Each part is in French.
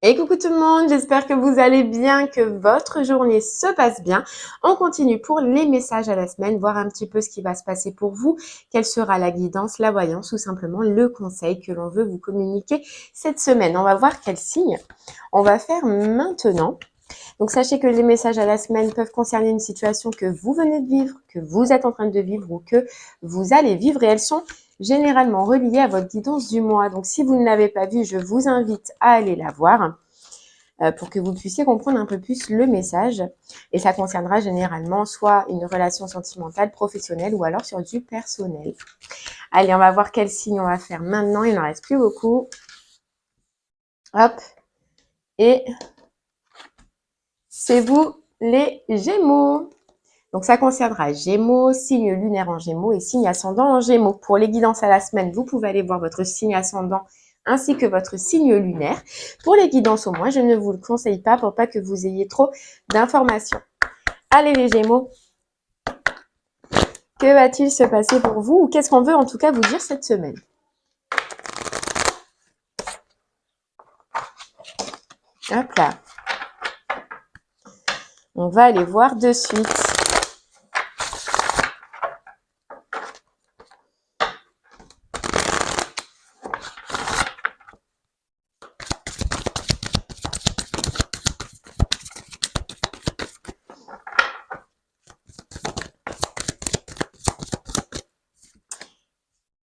Et coucou tout le monde, j'espère que vous allez bien, que votre journée se passe bien. On continue pour les messages à la semaine, voir un petit peu ce qui va se passer pour vous, quelle sera la guidance, la voyance ou simplement le conseil que l'on veut vous communiquer cette semaine. On va voir quel signe on va faire maintenant. Donc sachez que les messages à la semaine peuvent concerner une situation que vous venez de vivre, que vous êtes en train de vivre ou que vous allez vivre et elles sont généralement reliées à votre guidance du mois. Donc si vous ne l'avez pas vue, je vous invite à aller la voir pour que vous puissiez comprendre un peu plus le message. Et ça concernera généralement soit une relation sentimentale, professionnelle ou alors sur du personnel. Allez, on va voir quel signe on va faire maintenant. Il n'en reste plus beaucoup. Hop. Et c'est vous les Gémeaux. Donc, ça concernera Gémeaux, signe lunaire en Gémeaux et signe ascendant en Gémeaux. Pour les guidances à la semaine, vous pouvez aller voir votre signe ascendant ainsi que votre signe lunaire. Pour les guidances au mois, je ne vous le conseille pas pour pas que vous ayez trop d'informations. Allez les Gémeaux, que va-t-il se passer pour vous ou qu'est-ce qu'on veut en tout cas vous dire cette semaine? Hop là. On va aller voir de suite.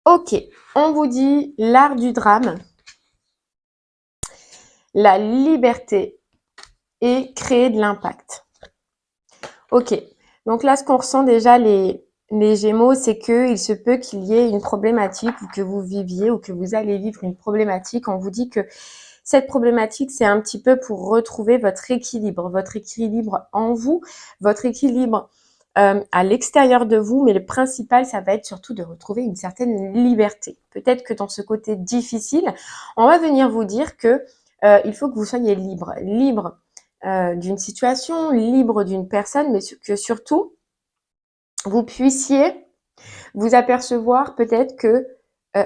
Ok, on vous dit l'art du drame, la liberté et créer de l'impact. Ok, donc là, ce qu'on ressent déjà les Gémeaux, c'est qu'il se peut qu'il y ait une problématique ou que vous viviez ou que vous allez vivre une problématique. On vous dit que cette problématique, c'est un petit peu pour retrouver votre équilibre en vous, votre équilibre à l'extérieur de vous, mais le principal, ça va être surtout de retrouver une certaine liberté. Peut-être que dans ce côté difficile, on va venir vous dire que il faut que vous soyez libre d'une situation, libre d'une personne, mais que surtout, vous puissiez vous apercevoir peut-être que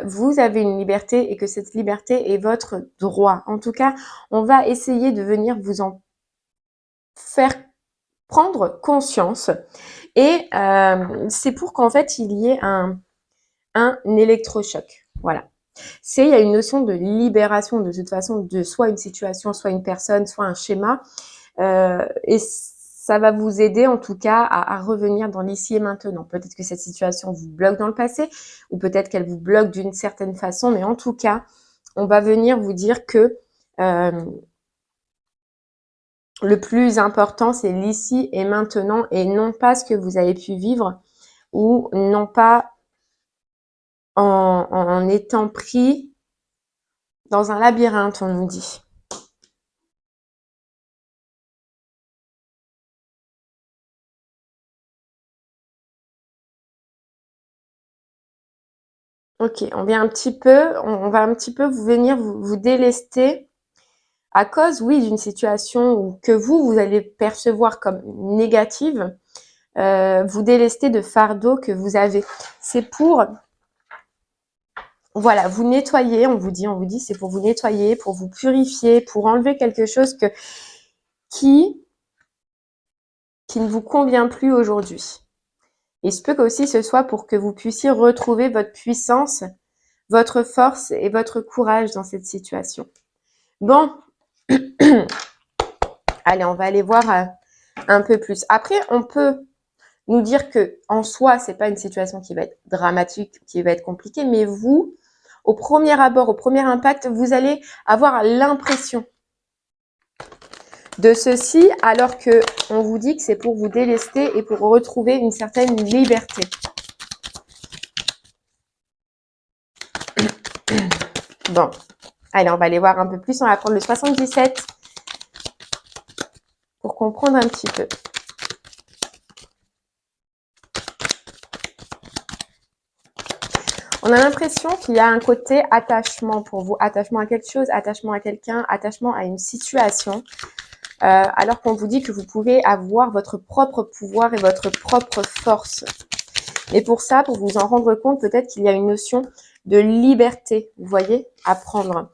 vous avez une liberté et que cette liberté est votre droit. En tout cas, on va essayer de venir vous en faire prendre conscience. Et c'est pour qu'en fait, il y ait un électrochoc. Voilà. Il y a une notion de libération de toute façon de soit une situation, soit une personne, soit un schéma. Et ça va vous aider en tout cas à revenir dans l'ici et maintenant. Peut-être que cette situation vous bloque dans le passé ou peut-être qu'elle vous bloque d'une certaine façon, mais en tout cas, on va venir vous dire que le plus important, c'est l'ici et maintenant et non pas ce que vous avez pu vivre ou non pas en étant pris dans un labyrinthe, on nous dit. Ok, on va un petit peu vous délester à cause, oui, d'une situation que vous allez percevoir comme négative, vous délester de fardeau que vous avez. C'est pour, voilà, vous nettoyer, on vous dit, c'est pour vous nettoyer, pour vous purifier, pour enlever quelque chose qui ne vous convient plus aujourd'hui. Il se peut qu'aussi ce soit pour que vous puissiez retrouver votre puissance, votre force et votre courage dans cette situation. Bon, allez, on va aller voir un peu plus. Après, on peut nous dire que en soi, c'est pas une situation qui va être dramatique, qui va être compliquée, mais vous, au premier abord, au premier impact, vous allez avoir l'impression de ceci, alors que on vous dit que c'est pour vous délester et pour retrouver une certaine liberté. Bon, allez, on va aller voir un peu plus. On va prendre le 77 pour comprendre un petit peu. On a l'impression qu'il y a un côté attachement pour vous, attachement à quelque chose, attachement à quelqu'un, attachement à une situation, alors qu'on vous dit que vous pouvez avoir votre propre pouvoir et votre propre force. Et pour ça, pour vous en rendre compte, peut-être qu'il y a une notion de liberté, vous voyez, à prendre.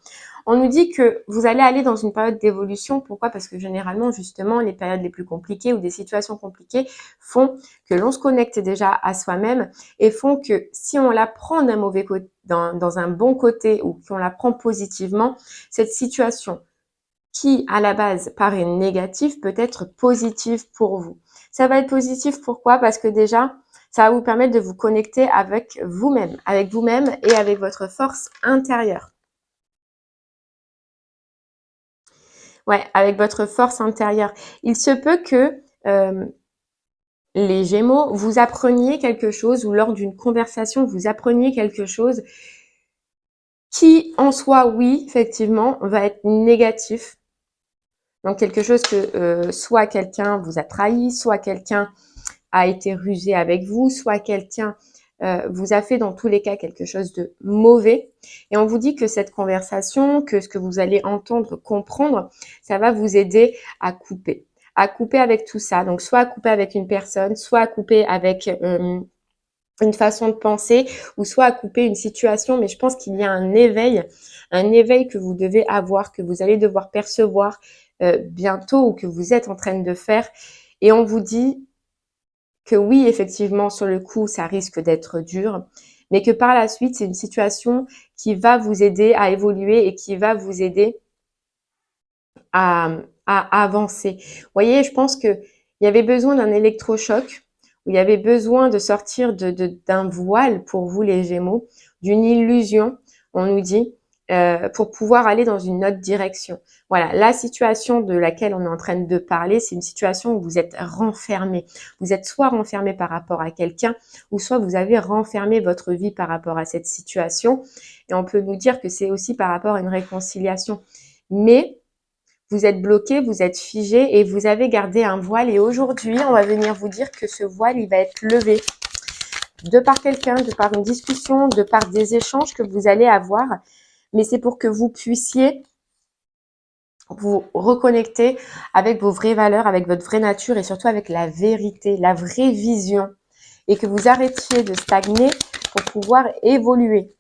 On nous dit que vous allez aller dans une période d'évolution. Pourquoi? Parce que généralement, justement, les périodes les plus compliquées ou des situations compliquées font que l'on se connecte déjà à soi-même et font que si on la prend d'un mauvais côté, dans un bon côté ou qu'on la prend positivement, cette situation qui, à la base, paraît négative peut être positive pour vous. Ça va être positif, pourquoi? Parce que déjà, ça va vous permettre de vous connecter avec vous-même et avec votre force intérieure. Ouais, avec votre force intérieure. Il se peut que les Gémeaux, vous appreniez quelque chose ou lors d'une conversation, vous appreniez quelque chose qui, en soi, oui, effectivement, va être négatif. Donc, quelque chose que soit quelqu'un vous a trahi, soit quelqu'un a été rusé avec vous, soit quelqu'un vous a fait dans tous les cas quelque chose de mauvais. Et on vous dit que cette conversation, que ce que vous allez entendre, comprendre, ça va vous aider à couper avec tout ça. Donc, soit à couper avec une personne, soit à couper avec une façon de penser, ou soit à couper une situation. Mais je pense qu'il y a un éveil que vous devez avoir, que vous allez devoir percevoir bientôt ou que vous êtes en train de faire. Et on vous dit que oui, effectivement, sur le coup, ça risque d'être dur, mais que par la suite, c'est une situation qui va vous aider à évoluer et qui va vous aider à avancer. Vous voyez, je pense que il y avait besoin d'un électrochoc, où il y avait besoin de sortir d'un voile pour vous les Gémeaux, d'une illusion, on nous dit, pour pouvoir aller dans une autre direction. Voilà, la situation de laquelle on est en train de parler, c'est une situation où vous êtes renfermé. Vous êtes soit renfermé par rapport à quelqu'un, ou soit vous avez renfermé votre vie par rapport à cette situation. Et on peut nous dire que c'est aussi par rapport à une réconciliation. Mais vous êtes bloqué, vous êtes figé et vous avez gardé un voile. Et aujourd'hui, on va venir vous dire que ce voile, il va être levé de par quelqu'un, de par une discussion, de par des échanges que vous allez avoir. Mais c'est pour que vous puissiez vous reconnecter avec vos vraies valeurs, avec votre vraie nature et surtout avec la vérité, la vraie vision. Et que vous arrêtiez de stagner pour pouvoir évoluer.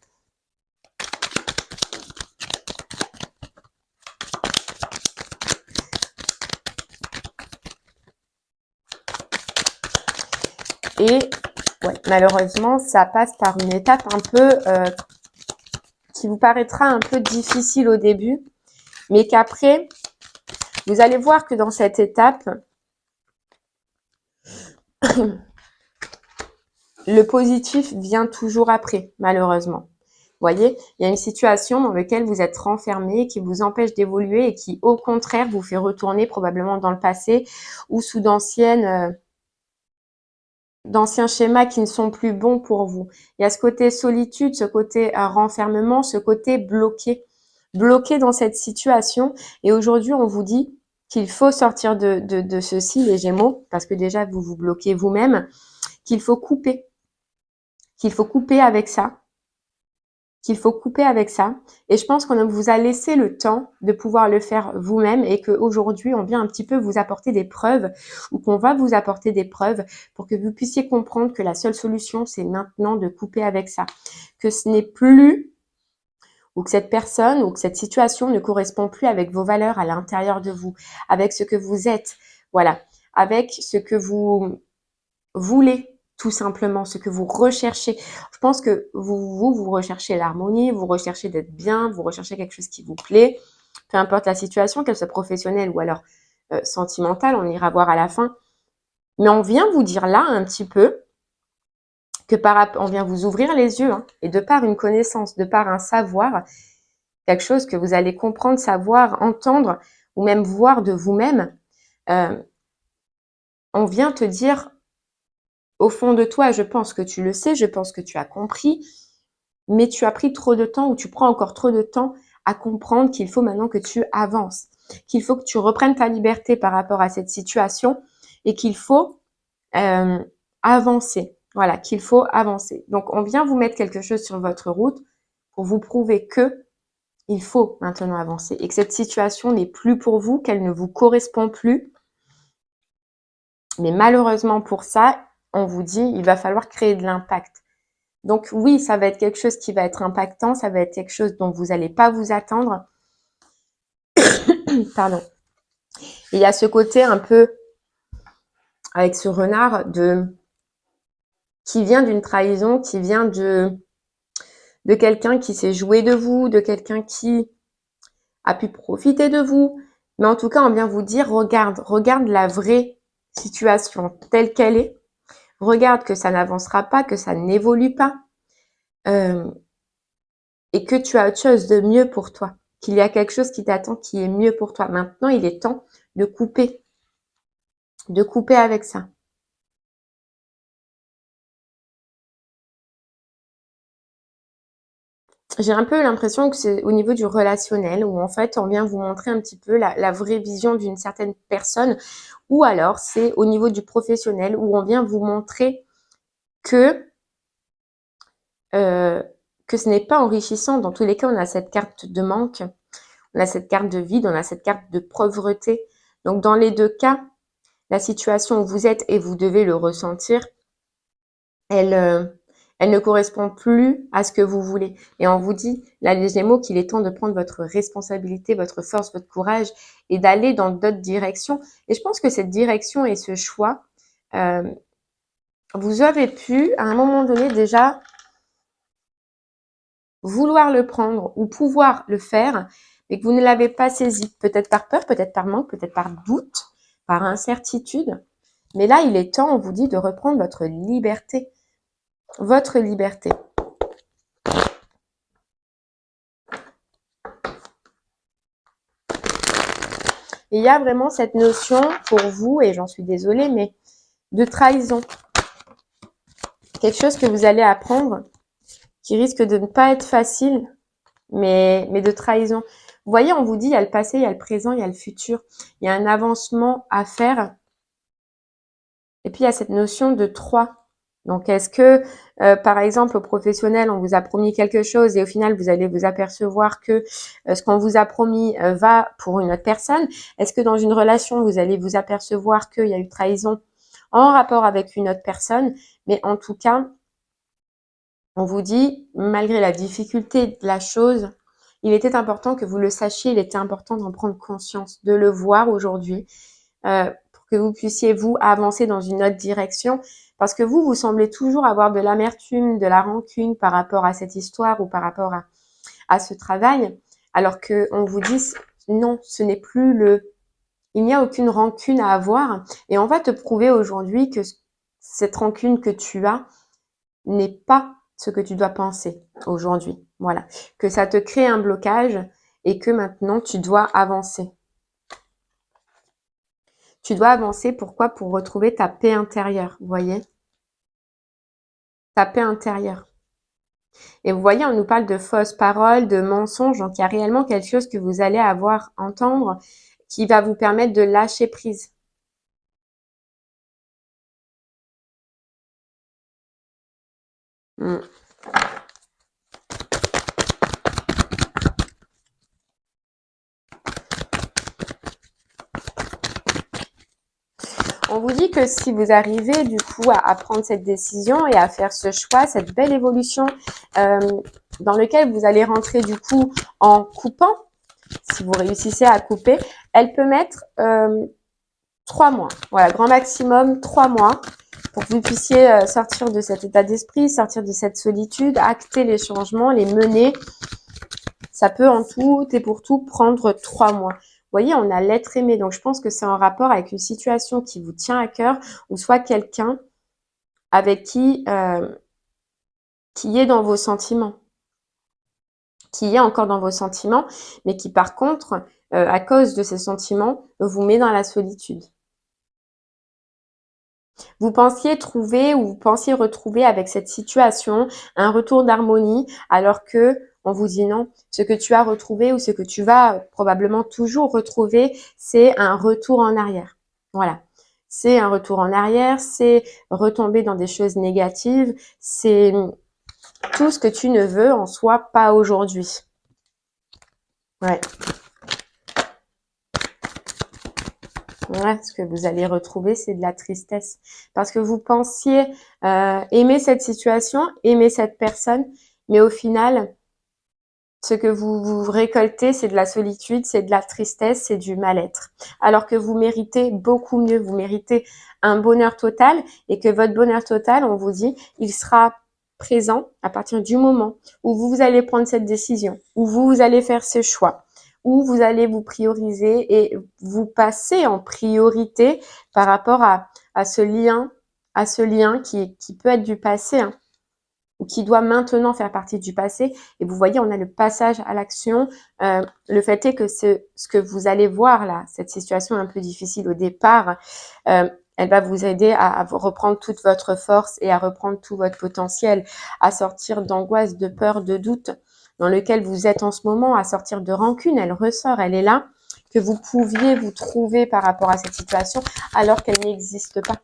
Et ouais, malheureusement, ça passe par une étape un peu qui vous paraîtra un peu difficile au début, mais qu'après, vous allez voir que dans cette étape, le positif vient toujours après, malheureusement. Vous voyez, il y a une situation dans laquelle vous êtes renfermé, qui vous empêche d'évoluer et qui, au contraire, vous fait retourner probablement dans le passé ou sous d'anciens schémas qui ne sont plus bons pour vous. Il y a ce côté solitude, ce côté renfermement, ce côté bloqué dans cette situation. Et aujourd'hui, on vous dit qu'il faut sortir de ceci, les Gémeaux, parce que déjà, vous vous bloquez vous-même, qu'il faut couper avec ça, Et je pense qu'on vous a laissé le temps de pouvoir le faire vous-même et qu'aujourd'hui, on vient un petit peu vous apporter des preuves ou qu'on va vous apporter des preuves pour que vous puissiez comprendre que la seule solution, c'est maintenant de couper avec ça. Que ce n'est plus ou que cette personne ou que cette situation ne correspond plus avec vos valeurs à l'intérieur de vous, avec ce que vous êtes, voilà, avec ce que vous voulez, tout simplement, ce que vous recherchez. Je pense que vous recherchez l'harmonie, vous recherchez d'être bien, vous recherchez quelque chose qui vous plaît, peu importe la situation, qu'elle soit professionnelle ou alors sentimentale, on ira voir à la fin. Mais on vient vous dire là un petit peu que on vient vous ouvrir les yeux et de par une connaissance, de par un savoir, quelque chose que vous allez comprendre, savoir, entendre ou même voir de vous-même, on vient te dire au fond de toi, je pense que tu le sais, je pense que tu as compris, mais tu as pris trop de temps ou tu prends encore trop de temps à comprendre qu'il faut maintenant que tu avances, qu'il faut que tu reprennes ta liberté par rapport à cette situation et qu'il faut avancer. Voilà, qu'il faut avancer. Donc, on vient vous mettre quelque chose sur votre route pour vous prouver que il faut maintenant avancer et que cette situation n'est plus pour vous, qu'elle ne vous correspond plus. Mais malheureusement pour ça, on vous dit, il va falloir créer de l'impact. Donc oui, ça va être quelque chose qui va être impactant, ça va être quelque chose dont vous n'allez pas vous attendre. Pardon. Il y a ce côté un peu, avec ce renard, qui vient d'une trahison, qui vient de quelqu'un qui s'est joué de vous, de quelqu'un qui a pu profiter de vous. Mais en tout cas, on vient vous dire, regarde la vraie situation telle qu'elle est. Regarde que ça n'avancera pas, que ça n'évolue pas. Et que tu as autre chose de mieux pour toi. Qu'il y a quelque chose qui t'attend qui est mieux pour toi. Maintenant, il est temps de couper. De couper avec ça. J'ai un peu l'impression que c'est au niveau du relationnel où en fait on vient vous montrer un petit peu la vraie vision d'une certaine personne, ou alors c'est au niveau du professionnel où on vient vous montrer que ce n'est pas enrichissant. Dans tous les cas, on a cette carte de manque, on a cette carte de vide, on a cette carte de pauvreté. Donc dans les deux cas, la situation où vous êtes, et vous devez le ressentir, elle ne correspond plus à ce que vous voulez. Et on vous dit, là, les Gémeaux, qu'il est temps de prendre votre responsabilité, votre force, votre courage et d'aller dans d'autres directions. Et je pense que cette direction et ce choix, vous avez pu, à un moment donné, déjà vouloir le prendre ou pouvoir le faire, mais que vous ne l'avez pas saisi. Peut-être par peur, peut-être par manque, peut-être par doute, par incertitude. Mais là, il est temps, on vous dit, de reprendre votre liberté. Votre liberté. Et il y a vraiment cette notion pour vous, et j'en suis désolée, mais de trahison. Quelque chose que vous allez apprendre qui risque de ne pas être facile, mais de trahison. Vous voyez, on vous dit, il y a le passé, il y a le présent, il y a le futur. Il y a un avancement à faire. Et puis, il y a cette notion de 3. Donc, est-ce que, par exemple, au professionnel, on vous a promis quelque chose et au final, vous allez vous apercevoir que ce qu'on vous a promis va pour une autre personne? Est-ce que dans une relation, vous allez vous apercevoir qu'il y a eu trahison en rapport avec une autre personne? Mais en tout cas, on vous dit, malgré la difficulté de la chose, il était important que vous le sachiez, il était important d'en prendre conscience, de le voir aujourd'hui, pour que vous puissiez, vous, avancer dans une autre direction. Parce que vous semblez toujours avoir de l'amertume, de la rancune par rapport à cette histoire ou par rapport à ce travail, alors que on vous dit, non, ce n'est plus il n'y a aucune rancune à avoir. Et on va te prouver aujourd'hui que cette rancune que tu as n'est pas ce que tu dois penser aujourd'hui. Voilà. Que ça te crée un blocage et que maintenant tu dois avancer. Tu dois avancer, pourquoi? Pour retrouver ta paix intérieure, vous voyez? Ta paix intérieure. Et vous voyez, on nous parle de fausses paroles, de mensonges, donc il y a réellement quelque chose que vous allez entendre qui va vous permettre de lâcher prise. On vous dit que si vous arrivez du coup à prendre cette décision et à faire ce choix, cette belle évolution dans lequel vous allez rentrer du coup en coupant, si vous réussissez à couper, elle peut mettre 3 mois. Voilà, grand maximum 3 mois pour que vous puissiez sortir de cet état d'esprit, sortir de cette solitude, acter les changements, les mener. Ça peut en tout et pour tout prendre 3 mois. Vous voyez, on a l'être aimé. Donc, je pense que c'est en rapport avec une situation qui vous tient à cœur ou soit quelqu'un avec qui est dans vos sentiments. Qui est encore dans vos sentiments, mais qui par contre, à cause de ces sentiments, vous met dans la solitude. Vous pensiez trouver ou vous pensiez retrouver avec cette situation un retour d'harmonie, alors que on vous dit non. Ce que tu as retrouvé ou ce que tu vas probablement toujours retrouver, c'est un retour en arrière. Voilà. C'est un retour en arrière, c'est retomber dans des choses négatives, c'est tout ce que tu ne veux en soi pas aujourd'hui. Ouais. Ouais, ce que vous allez retrouver, c'est de la tristesse. Parce que vous pensiez aimer cette situation, aimer cette personne, mais au final, ce que vous récoltez, c'est de la solitude, c'est de la tristesse, c'est du mal-être. Alors que vous méritez beaucoup mieux, vous méritez un bonheur total et que votre bonheur total, on vous dit, il sera présent à partir du moment où vous allez prendre cette décision, où vous allez faire ce choix, où vous allez vous prioriser et vous passer en priorité par rapport à ce lien qui peut être du passé, hein, ou qui doit maintenant faire partie du passé. Et vous voyez, on a le passage à l'action. Le fait est que ce que vous allez voir là, cette situation un peu difficile au départ, elle va vous aider à reprendre toute votre force et à reprendre tout votre potentiel, à sortir d'angoisse, de peur, de doute dans lequel vous êtes en ce moment, à sortir de rancune. Elle ressort, elle est là, que vous pouviez vous trouver par rapport à cette situation alors qu'elle n'existe pas.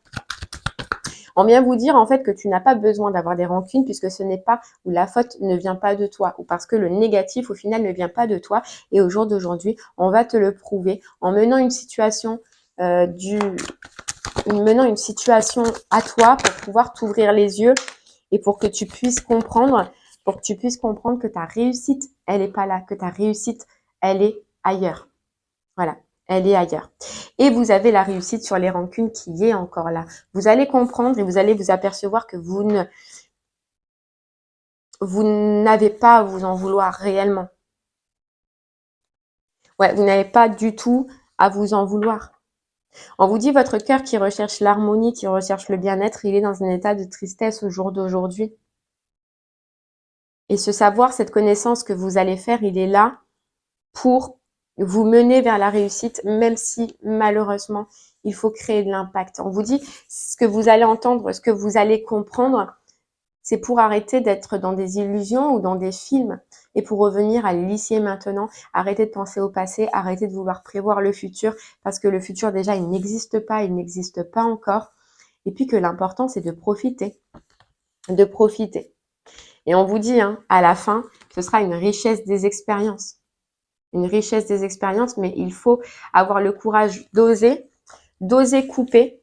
On vient vous dire en fait que tu n'as pas besoin d'avoir des rancunes puisque ce n'est pas, ou la faute ne vient pas de toi, ou parce que le négatif au final ne vient pas de toi. Et au jour d'aujourd'hui, on va te le prouver en menant une situation menant une situation à toi pour pouvoir t'ouvrir les yeux et pour que tu puisses comprendre, que ta réussite, elle n'est pas là, que ta réussite, elle est ailleurs. Voilà, elle est ailleurs. Et vous avez la réussite sur les rancunes qui est encore là. Vous allez comprendre et vous allez vous apercevoir que vous n'avez pas à vous en vouloir réellement. Ouais, vous n'avez pas du tout à vous en vouloir. On vous dit votre cœur qui recherche l'harmonie, qui recherche le bien-être, il est dans un état de tristesse au jour d'aujourd'hui. Et ce savoir, cette connaissance que vous allez faire, il est là pour vous mener vers la réussite, même si malheureusement, il faut créer de l'impact. On vous dit ce que vous allez entendre, ce que vous allez comprendre, c'est pour arrêter d'être dans des illusions ou dans des films et pour revenir à l'ici et maintenant, arrêter de penser au passé, arrêter de vouloir prévoir le futur parce que le futur déjà, il n'existe pas encore. Et puis que l'important, c'est de profiter, de profiter. Et on vous dit, hein, à la fin, ce sera une richesse des expériences. Une richesse des expériences, mais il faut avoir le courage d'oser couper,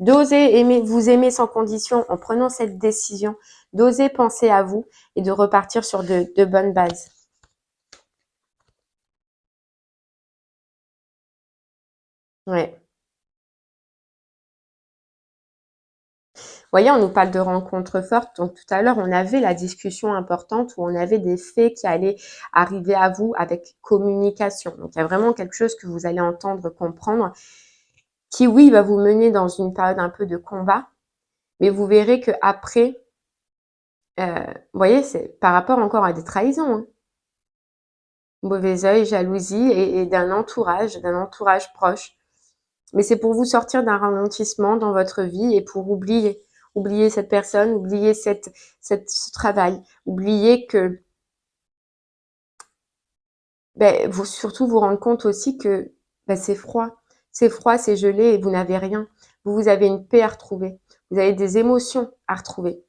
d'oser vous aimer sans condition en prenant cette décision, d'oser penser à vous et de repartir sur de bonnes bases. Ouais. Vous voyez, on nous parle de rencontres fortes. Donc tout à l'heure, on avait la discussion importante où on avait des faits qui allaient arriver à vous avec communication. Donc il y a vraiment quelque chose que vous allez entendre, comprendre, qui oui, va vous mener dans une période un peu de combat, mais vous verrez que après, vous voyez, c'est par rapport encore à des trahisons, hein. Mauvais œil, jalousie et d'un entourage proche. Mais c'est pour vous sortir d'un ralentissement dans votre vie et pour oublier cette personne, oublier ce travail, oublier que, vous surtout vous rendre compte aussi que c'est froid, c'est gelé et vous n'avez rien. Vous avez une paix à retrouver, vous avez des émotions à retrouver.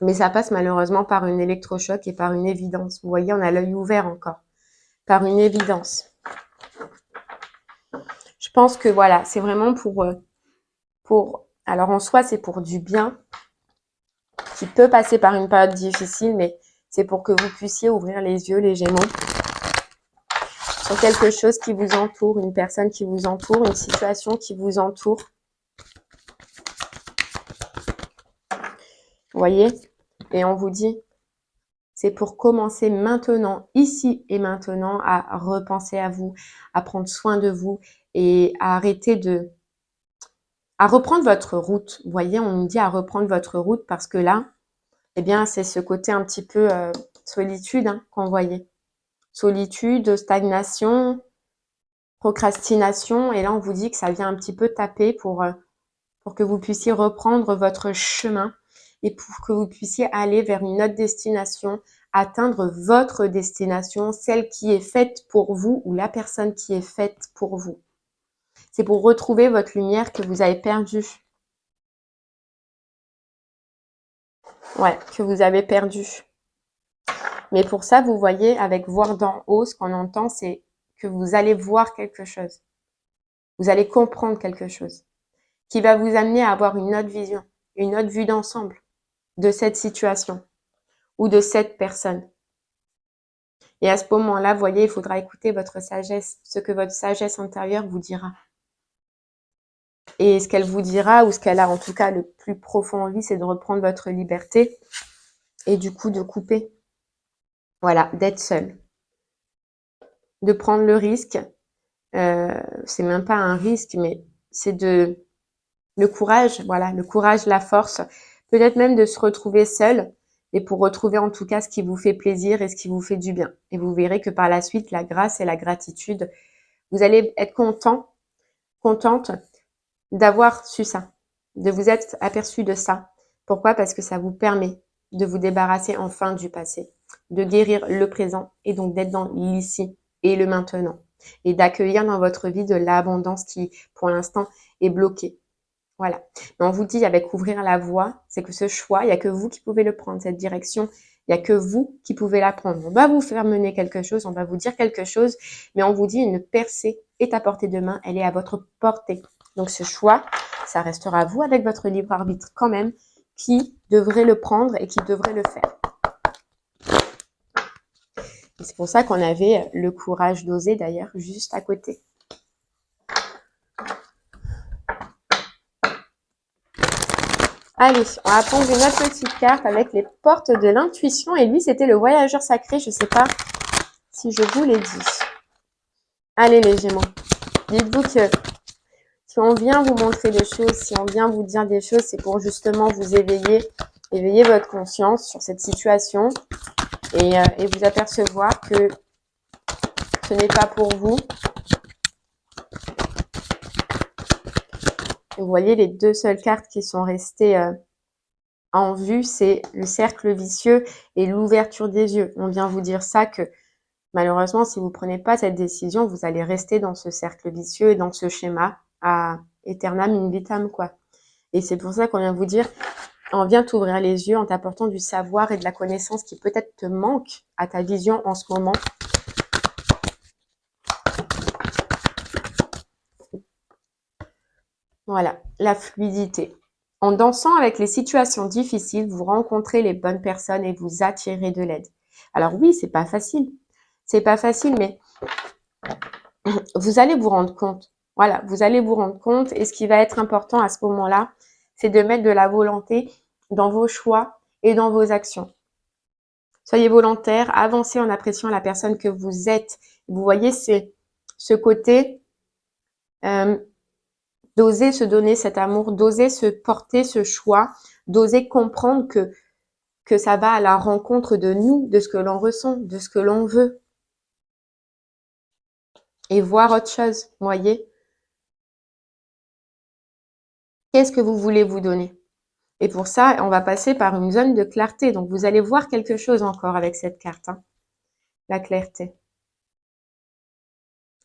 Mais ça passe malheureusement par une électrochoc et par une évidence. Vous voyez, on a l'œil ouvert encore, par une évidence. Je pense que voilà, c'est vraiment alors en soi, c'est pour du bien qui peut passer par une période difficile, mais c'est pour que vous puissiez ouvrir les yeux, les Gémeaux, sur quelque chose qui vous entoure, une personne qui vous entoure, une situation qui vous entoure. Vous voyez? Et on vous dit, c'est pour commencer maintenant, ici et maintenant, à repenser à vous, à prendre soin de vous et à arrêter à reprendre votre route. Vous voyez, on nous dit à reprendre votre route parce que là, eh bien, c'est ce côté un petit peu solitude qu'on voyait. Solitude, stagnation, procrastination. Et là, on vous dit que ça vient un petit peu taper pour que vous puissiez reprendre votre chemin et pour que vous puissiez aller vers une autre destination, atteindre votre destination, celle qui est faite pour vous ou la personne qui est faite pour vous. C'est pour retrouver votre lumière que vous avez perdue. Ouais, que vous avez perdue. Mais pour ça, vous voyez, avec voir d'en haut, ce qu'on entend, c'est que vous allez voir quelque chose. Vous allez comprendre quelque chose qui va vous amener à avoir une autre vision, une autre vue d'ensemble de cette situation ou de cette personne. Et à ce moment-là, vous voyez, il faudra écouter votre sagesse, ce que votre sagesse intérieure vous dira. Et ce qu'elle vous dira, ou ce qu'elle a en tout cas le plus profond envie, c'est de reprendre votre liberté et du coup de couper. Voilà, d'être seul. De prendre le risque. C'est même pas un risque, mais c'est le courage, voilà, le courage, la force. Peut-être même de se retrouver seul et pour retrouver en tout cas ce qui vous fait plaisir et ce qui vous fait du bien. Et vous verrez que par la suite, la grâce et la gratitude, vous allez être contente d'avoir su ça, de vous être aperçu de ça. Pourquoi? Parce que ça vous permet de vous débarrasser enfin du passé, de guérir le présent et donc d'être dans l'ici et le maintenant et d'accueillir dans votre vie de l'abondance qui, pour l'instant, est bloquée. Voilà. Mais on vous dit avec ouvrir la voie, c'est que ce choix, il n'y a que vous qui pouvez le prendre, cette direction. Il n'y a que vous qui pouvez la prendre. On va vous faire mener quelque chose, on va vous dire quelque chose, mais on vous dit une percée est à portée de main, elle est à votre portée. Donc ce choix, ça restera vous avec votre libre arbitre quand même, qui devrez le prendre et qui devrez le faire. Et c'est pour ça qu'on avait le courage d'oser d'ailleurs juste à côté. Allez, on va prendre une autre petite carte avec les portes de l'intuition. Et lui, c'était le voyageur sacré. Je ne sais pas si je vous l'ai dit. Allez les Gémeaux, dites-vous que si on vient vous montrer des choses, si on vient vous dire des choses, c'est pour justement vous éveiller votre conscience sur cette situation et vous apercevoir que ce n'est pas pour vous. Vous voyez, les deux seules cartes qui sont restées en vue, c'est le cercle vicieux et l'ouverture des yeux. On vient vous dire ça que malheureusement, si vous ne prenez pas cette décision, vous allez rester dans ce cercle vicieux et dans ce schéma à aeternam in vitam, quoi. Et c'est pour ça qu'on vient vous dire, on vient t'ouvrir les yeux en t'apportant du savoir et de la connaissance qui peut-être te manque à ta vision en ce moment. Voilà, la fluidité. En dansant avec les situations difficiles, vous rencontrez les bonnes personnes et vous attirez de l'aide. Alors oui, c'est pas facile. C'est pas facile, mais vous allez vous rendre compte. Voilà, vous allez vous rendre compte. Et ce qui va être important à ce moment-là, c'est de mettre de la volonté dans vos choix et dans vos actions. Soyez volontaire, avancez en appréciant la personne que vous êtes. Vous voyez, c'est ce côté d'oser se donner cet amour, d'oser se porter ce choix, d'oser comprendre que ça va à la rencontre de nous, de ce que l'on ressent, de ce que l'on veut. Et voir autre chose, vous voyez. Qu'est-ce que vous voulez vous donner? Et pour ça, on va passer par une zone de clarté. Donc, vous allez voir quelque chose encore avec cette carte, hein, la clarté.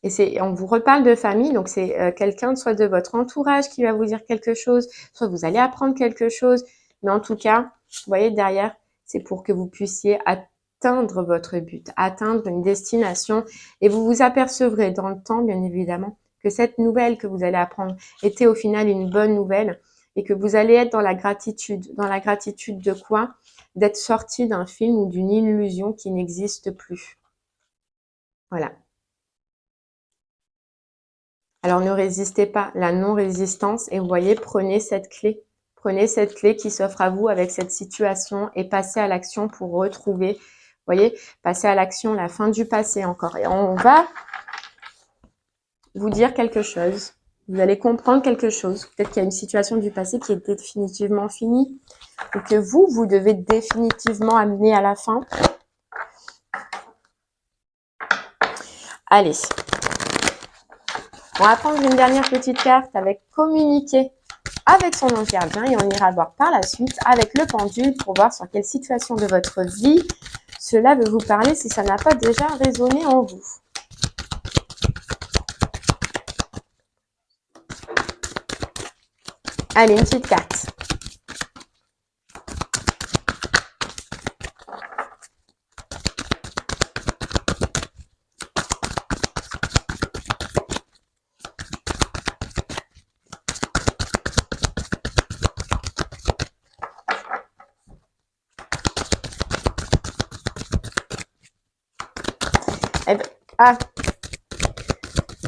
Et on vous reparle de famille, donc c'est quelqu'un soit de votre entourage qui va vous dire quelque chose, soit vous allez apprendre quelque chose. Mais en tout cas, vous voyez derrière, c'est pour que vous puissiez atteindre votre but, atteindre une destination. Et vous vous apercevrez dans le temps, bien évidemment, que cette nouvelle que vous allez apprendre était au final une bonne nouvelle et que vous allez être dans la gratitude. Dans la gratitude de quoi? D'être sorti d'un film ou d'une illusion qui n'existe plus. Voilà. Alors ne résistez pas, la non-résistance, et vous voyez, prenez cette clé qui s'offre à vous avec cette situation et passez à l'action pour retrouver, vous voyez, passez à l'action, la fin du passé encore. Et on va vous dire quelque chose, vous allez comprendre quelque chose, peut-être qu'il y a une situation du passé qui est définitivement finie, ou que vous devez définitivement amener à la fin. Allez. On va prendre une dernière petite carte avec communiquer avec son ange gardien et on ira voir par la suite avec le pendule pour voir sur quelle situation de votre vie cela veut vous parler si ça n'a pas déjà résonné en vous. Allez, une petite carte. Ah,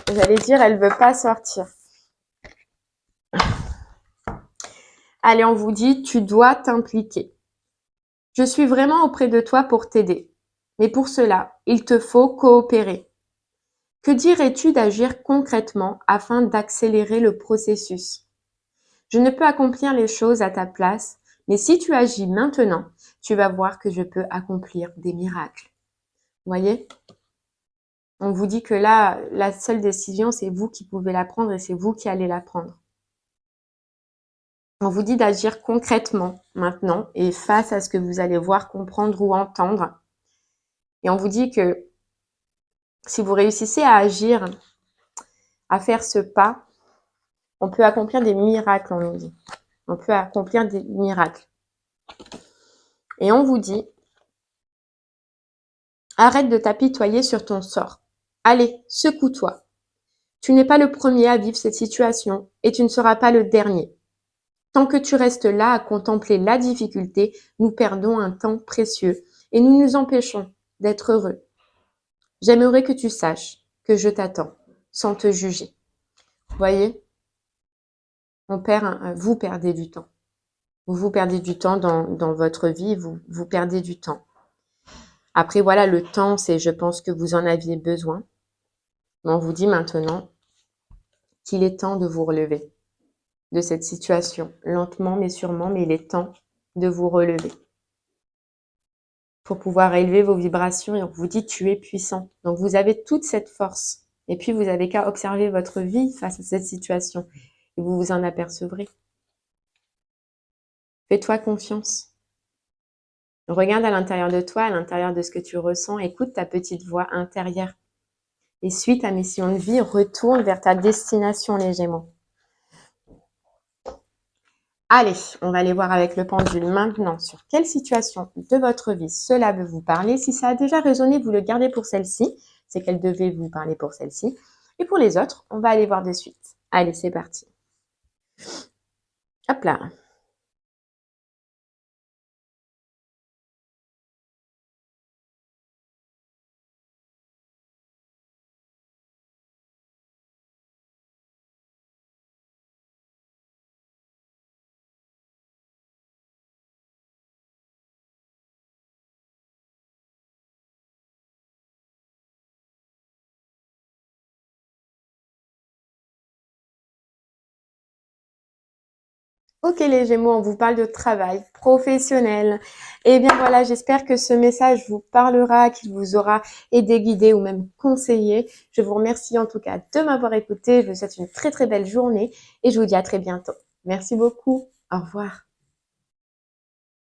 j'allais dire, elle veut pas sortir. Allez, on vous dit, tu dois t'impliquer. Je suis vraiment auprès de toi pour t'aider. Mais pour cela, il te faut coopérer. Que dirais-tu d'agir concrètement afin d'accélérer le processus? Je ne peux accomplir les choses à ta place, mais si tu agis maintenant, tu vas voir que je peux accomplir des miracles. Vous voyez? On vous dit que là, la seule décision, c'est vous qui pouvez la prendre et c'est vous qui allez la prendre. On vous dit d'agir concrètement maintenant et face à ce que vous allez voir, comprendre ou entendre. Et on vous dit que si vous réussissez à agir, à faire ce pas, on peut accomplir des miracles, on nous dit. On peut accomplir des miracles. Et on vous dit, arrête de t'apitoyer sur ton sort. Allez, secoue-toi. Tu n'es pas le premier à vivre cette situation et tu ne seras pas le dernier. Tant que tu restes là à contempler la difficulté, nous perdons un temps précieux et nous nous empêchons d'être heureux. J'aimerais que tu saches que je t'attends sans te juger. Vous voyez, vous perdez du temps. Vous perdez du temps dans votre vie, vous perdez du temps. Après, voilà, le temps, c'est, je pense que vous en aviez besoin. Mais on vous dit maintenant qu'il est temps de vous relever de cette situation, lentement mais sûrement, mais il est temps de vous relever pour pouvoir élever vos vibrations. Et on vous dit, tu es puissant. Donc, vous avez toute cette force. Et puis, vous avez qu'à observer votre vie face à cette situation et vous vous en apercevrez. Fais-toi confiance. Regarde à l'intérieur de toi, à l'intérieur de ce que tu ressens. Écoute ta petite voix intérieure. Et suis ta mission de vie, retourne vers ta destination, les Gémeaux. Allez, on va aller voir avec le pendule maintenant sur quelle situation de votre vie cela veut vous parler. Si ça a déjà résonné, vous le gardez pour celle-ci. C'est qu'elle devait vous parler pour celle-ci. Et pour les autres, on va aller voir de suite. Allez, c'est parti. Hop là. Ok les Gémeaux, on vous parle de travail professionnel. Et bien voilà, j'espère que ce message vous parlera, qu'il vous aura aidé, guidé ou même conseillé. Je vous remercie en tout cas de m'avoir écouté. Je vous souhaite une très très belle journée et je vous dis à très bientôt. Merci beaucoup. Au revoir.